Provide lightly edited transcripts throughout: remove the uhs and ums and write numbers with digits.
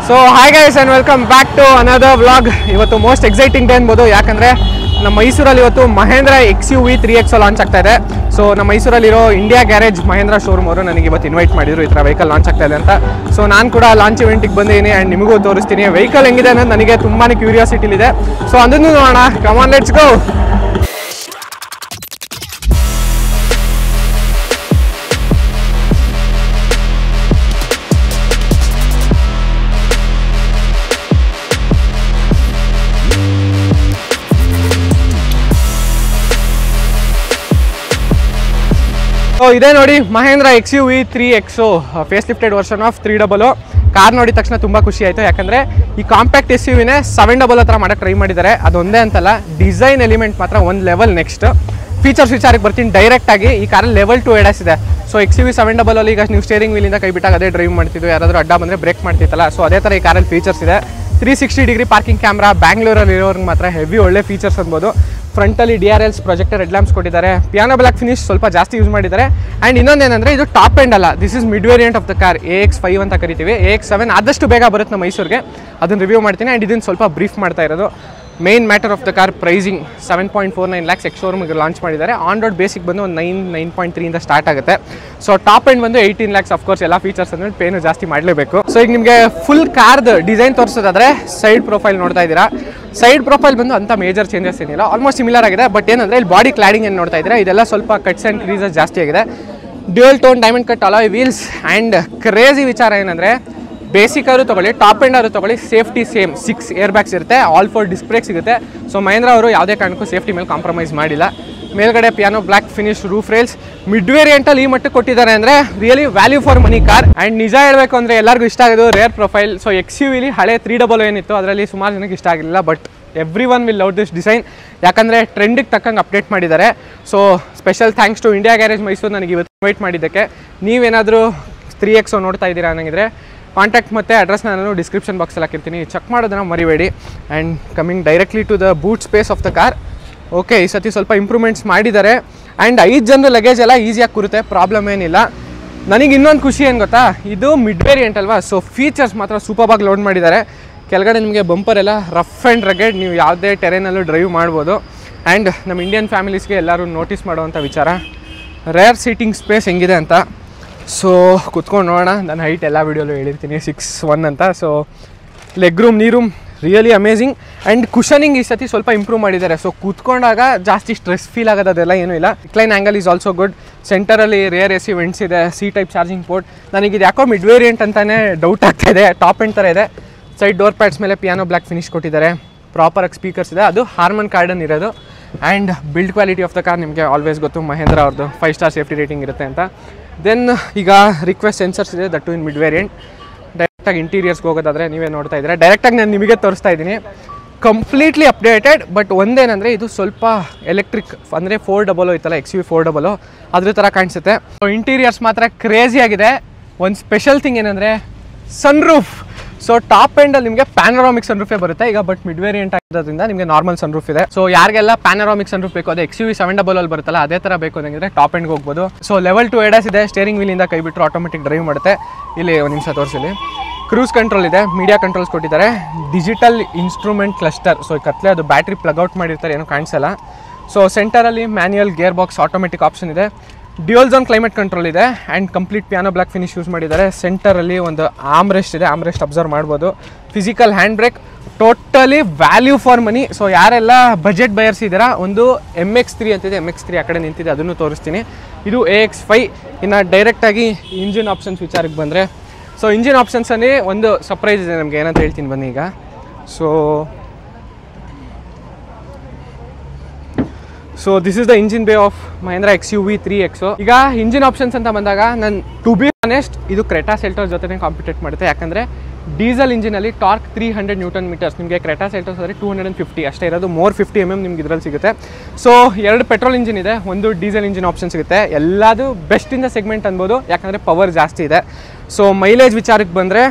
So hi guys and welcome back to another vlog. ಇವತ್ತು most exciting day ಅನ್ಬೋದು, ಯಾಕಂದರೆ ನಮ್ಮ ಮೈಸೂರಲ್ಲಿ ಇವತ್ತು ಮಹೇಂದ್ರ XUV 3X ಲಾಂಚ್ ಆಗ್ತಾ ಇದೆ. ಸೊ ನಮ್ಮ ಮೈಸೂರಲ್ಲಿರೋ ಇಂಡಿಯಾ ಗ್ಯಾರೇಜ್ ಮಹೇಂದ್ರ ಶೋರೂಮ್ ಅವರು ನನಗೆ ಇವತ್ತು ಇನ್ವೈಟ್ ಮಾಡಿದ್ರು ಈ ಥರ ವೆಹಿಕಲ್ ಲಾಂಚ್ ಆಗ್ತಾ ಇದೆ ಅಂತ. ಸೊ ನಾನು ಕೂಡ ಲಾಂಚ್ ಇವೆಂಟಿಗೆ ಬಂದಿದ್ದೀನಿ ಆ್ಯಂಡ್ ನಿಮಗೂ ತೋರಿಸ್ತೀನಿ ವೆಹಿಕಲ್ ಹೆಂಗಿದೆ ಅನ್ನೋದು ನನಗೆ ತುಂಬಾ ಕ್ಯೂರಿಯಾಸಿಟಿಲಿದೆ. ಸೊ ಅದನ್ನು ನೋಡೋಣ. Come on, let's go. So ಇದೇ ನೋಡಿ Mahindra XUV 3X face lifted version of 300. Car ನೋಡಿದ ತಕ್ಷಣ ತುಂಬ ಖುಷಿ ಆಯಿತು, ಯಾಕಂದರೆ ಈ ಕಾಂಪ್ಯಾಕ್ಟ್ SUVನೇ 700 ಹತ್ರ ಮಾಡೋಕ್ಕೆ ಟ್ರೈ ಮಾಡಿದ್ದಾರೆ. ಅದೊಂದೇ ಅಂತಲ್ಲ, ಡಿಸೈನ್ ಎಲಿಮೆಂಟ್ ಮಾತ್ರ ಒಂದು ಲೆವೆಲ್ ನೆಕ್ಸ್ಟ್. ಫೀಚರ್ಸ್ ವಿಚಾರಕ್ಕೆ ಬರ್ತೀನಿ ಡೈರೆಕ್ಟಾಗಿ. ಈ ಕಾರಲ್ಲಿ ಲೆವೆಲ್ 2 ADAS ಇದೆ. ಸೊ XUV 700 ಈಗ ನೀವು ಸ್ಟೇರಿಂಗ್ ವೀಲಿಂದ ಕೈ ಬಿಟ್ಟಾಗ ಅದೇ ಡ್ರೈವ್ ಮಾಡ್ತಿದ್ದು, ಯಾರಾದರೂ ಅಡ್ಡ ಬಂದರೆ ಬ್ರೇಕ್ ಮಾಡ್ತಿತ್ತಲ್ಲ, ಸೊ ಅದೇ ಥರ ಈ ಕಾರಲ್ಲಿ ಫೀಚರ್ಸ್ ಇದೆ. 360 ಡಿಗ್ರಿ ಪಾರ್ಕಿಂಗ್ ಕ್ಯಾಮ್ರಾ, ಬ್ಯಾಂಗ್ಳೂರಲ್ಲಿ ಇರೋರಿಗೆ ಮಾತ್ರ ಹೆವಿ ಒಳ್ಳೆ ಫೀಚರ್ಸ್ ಅನ್ಬೋದು. ಫ್ರಂಟಲ್ಲಿ DRLs ಪ್ರೊಜೆಕ್ಟರ್ ಹೆಡ್ ಲ್ಯಾಂಪ್ಸ್ ಕೊಟ್ಟಿದ್ದಾರೆ. ಪಿಯಾನೋ ಬ್ಲ್ಯಾಕ್ ಫಿನಿಶ್ ಸ್ವಲ್ಪ ಜಾಸ್ತಿ ಯೂಸ್ ಮಾಡಿದ್ದಾರೆ. ಆ್ಯಂಡ್ ಇನ್ನೊಂದೇನೆಂದರೆ ಇದು ಟಾಪ್ ಎಂಡ್ ಅಲ್ಲ, this is mid variant of the car. AX5 ಅಂತ ಕರಿತೀವಿ. AX7 ಆದಷ್ಟು ಬೇಗ ಬರುತ್ತೆ ನಮ್ಮ ಮೈಸೂರಿಗೆ, ಅದನ್ನು ರಿವ್ಯೂ ಮಾಡ್ತೀನಿ. ಆ್ಯಂಡ್ ಇದನ್ನು ಸ್ವಲ್ಪ ಬ್ರೀಫ್ ಮಾಡ್ತಾ ಇರೋದು. Main matter of the car pricing 7.49 lakhs ex ಶೋರೂಮಿಗೆ ಲಾಂಚ್ ಮಾಡಿದ್ದಾರೆ. ಆನ್ ರೋಡ್ ಬೇಸಿಕ್ ಬಂದು ಒಂದು 9.3 ಇಂದ ಸ್ಟಾರ್ಟ್ ಆಗುತ್ತೆ. ಸೊ ಟಾಪ್ ಎಂಡ್ ಬಂದು 18 lakhs. ಅಫ್ಕೋರ್ಸ್ ಎಲ್ಲ ಫೀಚರ್ಸ್ ಅಂದರೆ ಪೇನು ಜಾಸ್ತಿ ಮಾಡಲೇಬೇಕು. ಸೊ ಈಗ ನಿಮಗೆ ಫುಲ್ ಕಾರ್ದು ಡಿಸೈನ್ ತೋರಿಸೋದಾದರೆ ಸೈಡ್ ಪ್ರೊಫೈಲ್ ನೋಡ್ತಾ ಇದ್ದೀರಾ. ಸೈಡ್ ಪ್ರೊಫೈಲ್ ಬಂದು ಅಂಥ ಮೇಜರ್ ಚೇಂಜಸ್ ಏನಿಲ್ಲ, ಆಲ್ಮೋಸ್ಟ್ ಸಿಮಿಲರ್ ಆಗಿದೆ. ಬಟ್ ಏನಂದರೆ ಇಲ್ಲಿ ಬಾಡಿ ಕ್ಲಾಡಿಂಗ್ ಏನು ನೋಡ್ತಾ ಇದ್ದೀರಾ, ಇದೆಲ್ಲ ಸ್ವಲ್ಪ ಕಟ್ಸ್ ಆ್ಯಂಡ್ ಕ್ರೀಸಸ್ ಜಾಸ್ತಿ ಆಗಿದೆ. Dual tone diamond cut alloy wheels. And crazy ವಿಚಾರ ಏನಂದರೆ, ಬೇಸಿಕ್ ಅವರು ತೊಗೊಳ್ಳಿ, ಟಾಪ್ ಎಂಡ್ ಅವರು ತೊಗೊಳ್ಳಿ, ಸೇಫ್ಟಿ ಸೇಮ್ 6 ಏರ್ ಬ್ಯಾಗ್ಸ್ ಇರುತ್ತೆ, ಆಲ್ 4 ಡಿಸ್ಕ್ ಬ್ರೇಕ್ ಸಿಗುತ್ತೆ. ಸೊ ಮಹೇಂದ್ರ ಅವರು ಯಾವುದೇ ಕಾರಣಕ್ಕೂ ಸೇಫ್ಟಿ ಮೇಲೆ ಕಾಂಪ್ರಮೈಸ್ ಮಾಡಿಲ್ಲ. ಮೇಲ್ಗಡೆ piano black finish roof rails. Mid ವೇರಿಯಂಟಲ್ಲಿ ಈ ಮಟ್ಟಕ್ಕೆ ಕೊಟ್ಟಿದ್ದಾರೆ ಅಂದರೆ really value for money car. And ನಿಜ ಹೇಳಬೇಕು ಅಂದರೆ ಎಲ್ಲರಿಗೂ ಇಷ್ಟ ಆಗೋದು ರೇರ್ ಪ್ರೊಫೈಲ್. ಸೊ XUVಲಿ ಹಳೆ 300 ಏನಿತ್ತು ಅದರಲ್ಲಿ ಸುಮಾರು ಜನಕ್ಕೆ ಇಷ್ಟ ಆಗಿರಲಿಲ್ಲ. But every one will love this design, ಯಾಕಂದರೆ ಟ್ರೆಂಡಿಗೆ ತಕ್ಕಂಗೆ ಅಪ್ಡೇಟ್ ಮಾಡಿದ್ದಾರೆ. So special thanks to India garage Mysuru ನನಗೆ ಇವತ್ತು ಇನ್ವೈಟ್ ಮಾಡಿದ್ದಕ್ಕೆ. ನೀವೇನಾದರೂ 3X ನೋಡ್ತಾ ಇದ್ದೀರಾ ಅನ್ನಂಗಿದ್ರೆ ಕಾಂಟ್ಯಾಕ್ಟ್ ಮತ್ತು ಅಡ್ರೆಸ್ನ ನಾನು ಡಿಸ್ಕ್ರಿಪ್ಷನ್ ಬಾಕ್ಸಲ್ಲಿ ಹಾಕಿರ್ತೀನಿ, ಚೆಕ್ ಮಾಡೋದನ್ನು ಮರಿಬೇಡಿ. And coming directly to the boot space of the car. Okay, ಈ ಸತಿ ಸ್ವಲ್ಪ ಇಂಪ್ರೂವ್ಮೆಂಟ್ಸ್ ಮಾಡಿದ್ದಾರೆ. ಆ್ಯಂಡ್ 5 ಜನರ ಲಗೇಜ್ ಎಲ್ಲ ಈಸಿಯಾಗಿ ಕೂರುತ್ತೆ, ಪ್ರಾಬ್ಲಮ್ ಏನಿಲ್ಲ. ನನಗೆ ಇನ್ನೊಂದು ಖುಷಿ ಏನು ಗೊತ್ತಾ, ಇದು ಮಿಡ್ ವೇರಿಯಂಟ್ ಅಲ್ವಾ, ಸೊ ಫೀಚರ್ಸ್ ಮಾತ್ರ ಸೂಪರ್ಬಾಗಿ ಲೋಡ್ ಮಾಡಿದ್ದಾರೆ. ಕೆಳಗಡೆ ನಿಮಗೆ ಬಂಪರ್ ಎಲ್ಲ ರಫ್ ಆ್ಯಂಡ್ ರಗೆಡ್, ನೀವು ಯಾವುದೇ ಟೆರೇನಲ್ಲೂ ಡ್ರೈವ್ ಮಾಡ್ಬೋದು. ಆ್ಯಂಡ್ ನಮ್ಮ ಇಂಡಿಯನ್ ಫ್ಯಾಮಿಲೀಸ್ಗೆ ಎಲ್ಲರೂ ನೋಟಿಸ್ ಮಾಡುವಂಥ ವಿಚಾರ ರೇರ್ ಸೀಟಿಂಗ್ ಸ್ಪೇಸ್ ಹೆಂಗಿದೆ ಅಂತ. ಸೊ ಕುತ್ಕೊಂಡು ನೋಡೋಣ. ನನ್ನ ಹೈಟ್ ಎಲ್ಲ ವೀಡಿಯೋಲು ಹೇಳಿರ್ತೀನಿ 6'1" ಅಂತ. ಸೊ ಲೆಗ್ ರೂಮ್, ನೀ room really amazing. And cushioning ಈ ಸತಿ ಸ್ವಲ್ಪ ಇಂಪ್ರೂವ್ ಮಾಡಿದ್ದಾರೆ. ಸೊ ಕೂತ್ಕೊಂಡಾಗ ಜಾಸ್ತಿ ಸ್ಟ್ರೆಸ್ ಫೀಲ್ ಆಗೋದು ಅದೆಲ್ಲ ಏನೂ ಇಲ್ಲ. Recline angle is also good. ಸೆಂಟರಲ್ಲಿ ರೇರ್ AC ವೆಂಟ್ಸ್ ಇದೆ, C-ಟೈಪ್ ಚಾರ್ಜಿಂಗ್ ಪೋರ್ಟ್. ನನಗಿದು ಯಾಕೋ ಮಿಡ್ ವೇರಿಯಂಟ್ ಅಂತಲೇ ಡೌಟ್ ಆಗ್ತಾ ಇದೆ, ಟಾಪ್ ಎಂಡ್ ಥರ ಇದೆ. ಸೈಡ್ ಡೋರ್ ಪ್ಯಾಡ್ಸ್ ಮೇಲೆ ಪಿಯಾನೋ ಬ್ಲ್ಯಾಕ್ ಫಿನಿಶ್ ಕೊಟ್ಟಿದ್ದಾರೆ. ಪ್ರಾಪರಾಗಿ ಸ್ಪೀಕರ್ಸ್ ಇದೆ, ಅದು ಹಾರ್ಮನ್ ಕಾರ್ಡನ್ ಇರೋದು. And build quality of the car ನಿಮಗೆ ಆಲ್ವೇಸ್ ಗೊತ್ತು, ಮಹೇಂದ್ರ ಅವ್ರದ್ದು 5 ಸ್ಟಾರ್ ಸೇಫ್ಟಿ ರೇಟಿಂಗ್ ಇರುತ್ತೆ ಅಂತ. ದೆನ್ ಈಗ ರಿಕ್ವೆಸ್ಟ್ ಸೆನ್ಸರ್ಸ್ ಇದೆ, that too in mid variant. ಡೈರೆಕ್ಟಾಗಿ ಇಂಟೀರಿಯರ್ಸ್ಗೆ ಹೋಗೋದಾದರೆ ನೀವೇ ನೋಡ್ತಾ ಇದ್ದೀರಾ. ಡೈರೆಕ್ಟಾಗಿ ನಾನು ನಿಮಗೆ ತೋರಿಸ್ತಾ ಇದ್ದೀನಿ, ಕಂಪ್ಲೀಟ್ಲಿ ಅಪ್ಡೇಟೆಡ್. ಬಟ್ ಒಂದೇನಂದರೆ ಇದು ಸ್ವಲ್ಪ ಎಲೆಕ್ಟ್ರಿಕ್, ಅಂದರೆ 400 ಇತ್ತಲ್ಲ XUV 400, ಅದ್ರ ಥರ ಕಾಣಿಸುತ್ತೆ. ಸೊ ಇಂಟೀರಿಯರ್ಸ್ ಮಾತ್ರ ಕ್ರೇಜಿ ಆಗಿದೆ. ಒಂದು ಸ್ಪೆಷಲ್ ಥಿಂಗ್ ಏನಂದರೆ ಸನ್ರೂಫ್. ಸೊ ಟಾಪ್ ಎಂಡಲ್ಲಿ ನಿಮಗೆ ಪ್ಯಾನರಾಮಿಕ್ ಸನ್ರೂಫೇ ಬರುತ್ತೆ ಈಗ, ಬಟ್ ಮಿಡ್ ವೇರಿಯಂಟ್ ಆಗಿರೋದ್ರಿಂದ ನಿಮಗೆ ನಾರ್ಮಲ್ ಸನ್ರೂಫ್ ಇದೆ. ಸೊ ಯಾರಿಗೆಲ್ಲ ಪ್ಯಾನರಾಮಿಕ್ ಸನ್ರೂಫ್ ಬೇಕು, ಅದೇ XUV 700 ಬರುತ್ತಲ್ಲ ಅದೇ ಥರ ಬೇಕು ಅನ್ನಂಗಿದ್ರೆ ಟಾಪ್ ಎಂಡ್ಗೆ ಹೋಗ್ಬೋದು. ಸೊ ಲೆವೆಲ್ 2 ADAS ಇದೆ, ಸ್ಟೇರಿಂಗ್ ವೀಲಿಂದ ಕೈ ಬಿಟ್ಟರು ಆಟೋಮೆಟಿಕ್ ಡ್ರೈವ್ ಮಾಡುತ್ತೆ. ಇಲ್ಲಿ ಒಂದು ನಿಮಿಷ ತೋರಿಸಿಲಿ. ಕ್ರೂಸ್ ಕಂಟ್ರೋಲ್ ಇದೆ, ಮೀಡಿಯಾ ಕಂಟ್ರೋಲ್ಸ್ ಕೊಟ್ಟಿದ್ದಾರೆ, ಡಿಜಿಟಲ್ ಇನ್ಸ್ಟ್ರೂಮೆಂಟ್ ಕ್ಲಸ್ಟರ್. ಸೊ ಈ ಕತ್ಲೆ ಅದು ಬ್ಯಾಟ್ರಿ ಪ್ಲಗ್ ಔಟ್ ಮಾಡಿರ್ತಾರೆ, ಏನೂ ಕಾಣಿಸಲ್ಲ. ಸೊ ಸೆಂಟರಲ್ಲಿ manual gearbox automatic option ಇದೆ. ಡ್ಯುಯಲ್ ಝೋನ್ ಕ್ಲೈಮೇಟ್ ಕಂಟ್ರೋಲ್ ಇದೆ. And complete piano black finish use ಮಾಡಿದ್ದಾರೆ. ಸೆಂಟರಲ್ಲಿ ಒಂದು ಆಮ್ರೆಸ್ಟ್ ಇದೆ, ಆಮ್ರೆಸ್ಟ್ ಅಬ್ಸರ್ವ್ ಮಾಡ್ಬೋದು. Physical hand brake, totally value for money. So ಯಾರೆಲ್ಲ ಬಜೆಟ್ ಬಯರ್ಸ್ ಇದ್ದೀರಾ, ಒಂದು MX3 ಅಂತಿದೆ, MX3 ಆ ಕಡೆ ನಿಂತಿದೆ, ಅದನ್ನು ತೋರಿಸ್ತೀನಿ. ಇದು AX5. ಇನ್ನು ಡೈರೆಕ್ಟಾಗಿ ಇಂಜಿನ್ ಆಪ್ಷನ್ಸ್ ವಿಚಾರಕ್ಕೆ ಬಂದರೆ, ಸೊ ಇಂಜಿನ್ ಆಪ್ಷನ್ಸಲ್ಲಿ ಒಂದು ಸರ್ಪ್ರೈಸ್ ಇದೆ ನಮಗೆ, ಏನಂತ ಹೇಳ್ತೀನಿ ಬನ್ನಿ ಈಗ. So this is the engine bay of Mahendra XUV 3X. ಈಗ ಇಂಜಿನ್ ಆಪ್ಷನ್ಸ್ ಅಂತ ಬಂದಾಗ ನಾನು ಟು ಬಿ ಆನೆಸ್ಟ್ ಇದು ಕ್ರೆಟಾ ಸೆಲ್ಟೋಸ್ ಜೊತೆ ಕಾಂಪಿಟೇಟ್ ಮಾಡುತ್ತೆ. ಯಾಕಂದರೆ ಡೀಸೆಲ್ ಇಂಜಿನಲ್ಲಿ ಟಾರ್ಕ್ 300 Newton meters, ನಿಮಗೆ ಕ್ರೆಟಾ ಸೆಲ್ಟೋಸ್ ಆದರೆ 250 ಅಷ್ಟೇ ಇರೋದು. 450 mm ನಿಮ್ಗೆ ಇದರಲ್ಲಿ ಸಿಗುತ್ತೆ. ಸೊ 2 ಪೆಟ್ರೋಲ್ ಇಂಜಿನ್ ಇದೆ, ಒಂದು ಡೀಸೆಲ್ ಇಂಜಿನ್ ಆಪ್ಷನ್ ಸಿಗುತ್ತೆ. ಎಲ್ಲದು ಬೆಸ್ಟ್ ಇನ್ ದ ಸೆಗ್ಮೆಂಟ್ ಅನ್ಬೋದು, ಯಾಕಂದರೆ ಪವರ್ ಜಾಸ್ತಿ ಇದೆ. ಸೊ ಮೈಲೇಜ್ ವಿಚಾರಕ್ಕೆ ಬಂದರೆ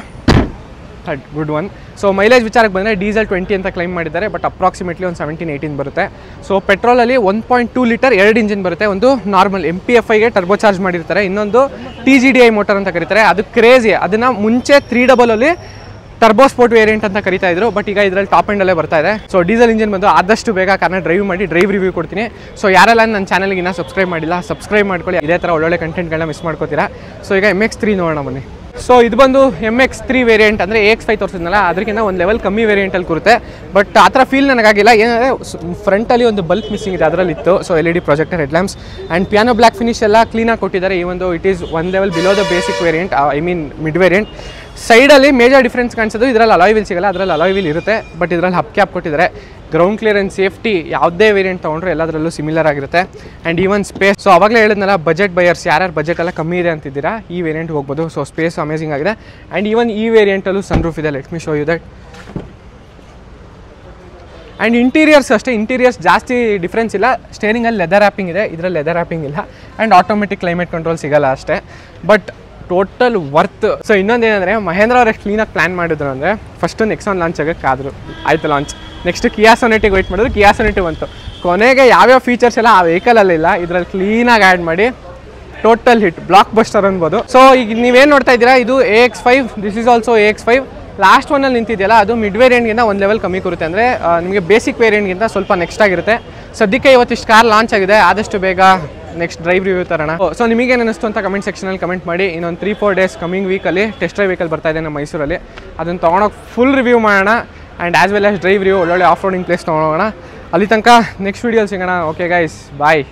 ಗುಡ್ ಒನ್. ಸೊ ಮೈಲೇಜ್ ವಿಚಾರಕ್ಕೆ ಬಂದರೆ ಡೀಸೆಲ್ 20 ಅಂತ ಕ್ಲೈಮ್ ಮಾಡಿದ್ದಾರೆ, ಬಟ್ ಅಪ್ರಾಕ್ಸಿಮೇಟ್ಲಿ ಒಂದು 17-18 ಬರುತ್ತೆ. ಸೊ ಪೆಟ್ರೋಲಲ್ಲಿ 1.2 ಲೀಟರ್ 2 ಇಂಜಿನ್ ಬರುತ್ತೆ. ಒಂದು ನಾರ್ಮಲ್ MPFIಗೆ ಟರ್ಬೋ ಚಾರ್ಜ್ ಮಾಡಿರ್ತಾರೆ, ಇನ್ನೊಂದು TGDI ಮೋಟರ್ ಅಂತ ಕರೀತಾರೆ. ಅದು ಕ್ರೇಜಿ. ಅದನ್ನು ಮುಂಚೆ 300 ಟರ್ಬೋ ಸ್ಪೋರ್ಟ್ ವೇರಿಯಂಟ್ ಅಂತ ಕರಿತಾ ಇದ್ರು, ಬಟ್ ಈಗ ಇದರಲ್ಲಿ ಟಾಪ್ ಎಂಡಲ್ಲೇ ಬರ್ತಾ ಇದೆ. ಸೊ ಡೀಸೆಲ್ ಇಂಜಿನ್ ಬಂದು ಆದಷ್ಟು ಬೇಗ ಕಾರ್ನ ಡ್ರೈವ್ ಮಾಡಿ ಡ್ರೈವ್ ರಿವ್ಯೂ ಕೊಡ್ತೀನಿ. ಸೊ ಯಾರೆಲ್ಲ ನನ್ನ ಚಾನಲ್ಗೆ ಇನ್ನೂ ಸಬ್ಸ್ಕ್ರೈಬ್ ಮಾಡಿಲ್ಲ ಸಬ್ಸ್ಕ್ರೈಬ್ ಮಾಡ್ಕೊಳ್ಳಿ, ಇದೇ ಥರ ಒಳ್ಳೊಳ್ಳೆ ಕಂಟೆಂಟ್ಗಳನ್ನ ಮಿಸ್ ಮಾಡ್ಕೋತೀರಾ. ಸೊ ಈಗ MX3 ನೋಡೋಣ ಬನ್ನಿ. ಸೊ ಇದು ಬಂದು MX3 ವೇರಿಯಂಟ್ ಅಂದರೆ AX5 ತೋರಿಸಿದ್ನಲ್ಲ ಅದಕ್ಕಿಂತ ಒಂದು ಲೆವೆಲ್ ಕಮ್ಮಿ ವೇರಿಯಂಟಲ್ಲಿ ಕೂರುತ್ತೆ. ಬಟ್ ಆ ಥರ ಫೀಲ್ ನನಗಾಗಿಲ್ಲ. ಏನಂದರೆ ಫ್ರಂಟಲ್ಲಿ ಒಂದು ಬಲ್ಪ್ ಮಿಸ್ಸಿಂಗ್ ಇದೆ, ಅದರಲ್ಲಿತ್ತು. So LED projector headlamps and piano black finish ಎಲ್ಲ ಕ್ಲೀನಾಗಿ ಕೊಟ್ಟಿದ್ದಾರೆ. ಈ ಒಂದು it is one level below the basic variant, I mean mid variant. ಸೈಡಲ್ಲಿ ಮೇಜರ್ ಡಿಫ್ರೆನ್ಸ್ ಕಾಣಿಸೋದು ಇದರಲ್ಲಿ ಅಲಾಯ್ ವೀಲ್ ಸಿಗಲ್ಲ, ಅದರಲ್ಲಿ ಅಲಾಯ್ ವೀಲ್ ಇರುತ್ತೆ, ಬಟ್ ಇದರಲ್ಲಿ ಹಬ್ ಕ್ಯಾಪ್ ಕೊಟ್ಟಿದ್ದಾರೆ. ಗ್ರೌಂಡ್ ಕ್ಲಿಯರೆನ್ಸ್ ಸೇಫ್ಟಿ ಯಾವುದೇ ವೇರಿಯಂಟ್ ತೊಗೊಂಡ್ರೆ ಎಲ್ಲದರಲ್ಲೂ ಸಿಮಿಲರ್ ಆಗಿರುತ್ತೆ. ಆ್ಯಂಡ್ ಈವನ್ ಸ್ಪೇಸ್, ಸೊ ಅವಾಗಲೇ ಹೇಳಿದ್ನಲ್ಲ ಬಜೆಟ್ ಬಯರ್ಸ್ ಯಾರ್ಯಾರು ಬಜೆಟ್ ಎಲ್ಲ ಕಮ್ಮಿ ಇದೆ ಅಂತಿದ್ದೀರಾ ಈ ವೇರಿಯಂಟ್ ಹೋಗ್ಬೋದು. ಸೊ ಸ್ಪೇಸ್ ಅಮೇಸಿಂಗ್ ಆಗಿದೆ. ಆ್ಯಂಡ್ ಈವನ್ ಈ ವೇರಿಯಂಟಲ್ಲೂ ಸನ್ ರೂಫ್ ಇದೆ. Let me show you that. And interiors ಅಷ್ಟೇ, ಇಂಟೀರಿಯರ್ಸ್ ಜಾಸ್ತಿ ಡಿಫ್ರೆನ್ಸ್ ಇಲ್ಲ. ಸ್ಟೇರಿಂಗಲ್ಲಿ ಲೆದರ್ ರ್ಯಾಪಿಂಗ್ ಇದೆ, ಇದರಲ್ಲಿ ಲೆದರ್ ರ್ಯಾಪಿಂಗ್ ಇಲ್ಲ. ಆ್ಯಂಡ್ ಆಟೋಮೆಟಿಕ್ ಕ್ಲೈಮೇಟ್ ಕಂಟ್ರೋಲ್ ಸಿಗಲ್ಲ ಅಷ್ಟೇ, ಬಟ್ ಟೋಟಲ್ ವರ್ತ್. ಸೊ ಇನ್ನೊಂದೇನೆಂದರೆ ಮಹೇಂದ್ರ ಅವ್ರು ಎಷ್ಟು ಕ್ಲೀನಾಗಿ ಪ್ಲ್ಯಾನ್ ಮಾಡಿದ್ರು ಅಂದರೆ ಫಸ್ಟು ನೆಕ್ಸಾನ್ ಲಾಂಚ್ ಆಗೋಕ್ಕಾದ್ರು, ಆಯಿತು ಲಾಂಚ್. ನೆಕ್ಸ್ಟ್ ಕಿಯಾ ಸೊನೆಟಿಗೆ ವೆಯ್ಟ್ ಮಾಡಿದ್ರು, ಕಿಯಾ ಸೊನೆಟಿ ಬಂತು. ಕೊನೆಗೆ ಯಾವ್ಯಾವ ಫೀಚರ್ಸ್ ಎಲ್ಲ ಆ ವೆಹಿಕಲಲ್ಲಿಲ್ಲ ಇದರಲ್ಲಿ ಕ್ಲೀನಾಗಿ ಆ್ಯಡ್ ಮಾಡಿ ಟೋಟಲ್ ಹಿಟ್, ಬ್ಲಾಕ್ ಬಸ್ಟರ್ ಅನ್ಬೋದು. ಸೊ ಈಗ ನೀವೇನು ನೋಡ್ತಾ ಇದ್ದೀರಾ ಇದು AX5, this is also AX5. Last ಒನ್ನಲ್ಲಿ ನಿಂತಿದೆಯಲ್ಲ ಅದು ಮಿಡ್ ವೇರಿಯಂಟ್ಗಿಂತ ಒಂದು ಲೆವೆಲ್ ಕಮ್ಮಿ ಕೊಡುತ್ತೆ, ಅಂದರೆ ನಿಮಗೆ ಬೇಸಿಕ್ ವೇರಿಯಂಟ್ಗಿಂತ ಸ್ವಲ್ಪ ನೆಕ್ಸ್ಟ್ ಆಗಿರುತ್ತೆ. ಸದ್ಯಕ್ಕೆ ಇವತ್ತಿಷ್ಟು ಕಾರ್ ಲಾಂಚ್ ಆಗಿದೆ, ಆದಷ್ಟು ಬೇಗ ನೆಕ್ಸ್ಟ್ ಡ್ರೈವ್ ರಿವ್ಯೂ ತರೋಣ. ಸೊ ನಿಮಗೇನು ಅನ್ನಿಸ್ತು ಅಂತ ಕಮೆಂಟ್ ಸೆಕ್ಷನಲ್ಲಿ ಕಮೆಂಟ್ ಮಾಡಿ. ಇನ್ನೊಂದು 3-4 ಡೇಸ್ ಕಮಿಂಗ್ ವೀಕಲ್ಲಿ ಟೆಸ್ಟ್ ಡ್ರೈವ್ ವೆಹಿಕಲ್ ಬರ್ತಾ ಇದೆ ನಮ್ಮ ಮೈಸೂರಲ್ಲಿ, ಅದನ್ನು ತೊಗೊಂಡೋಗಿ ಫುಲ್ ರಿವ್ಯೂ ಮಾಡೋಣ. And as well as drive review ಒಳ್ಳೊಳ್ಳೆ ಆಫ್ ರೋಡಿಂಗ್ ಪ್ಲೇಸ್ ತೊಗೊಳೋಣ. ಅಲ್ಲಿ ತನಕ ನೆಕ್ಸ್ಟ್ ವೀಡಿಯೋಲಿ ಸಿಗೋಣ. ಓಕೆ ಗೈಸ್, ಬಾಯ್.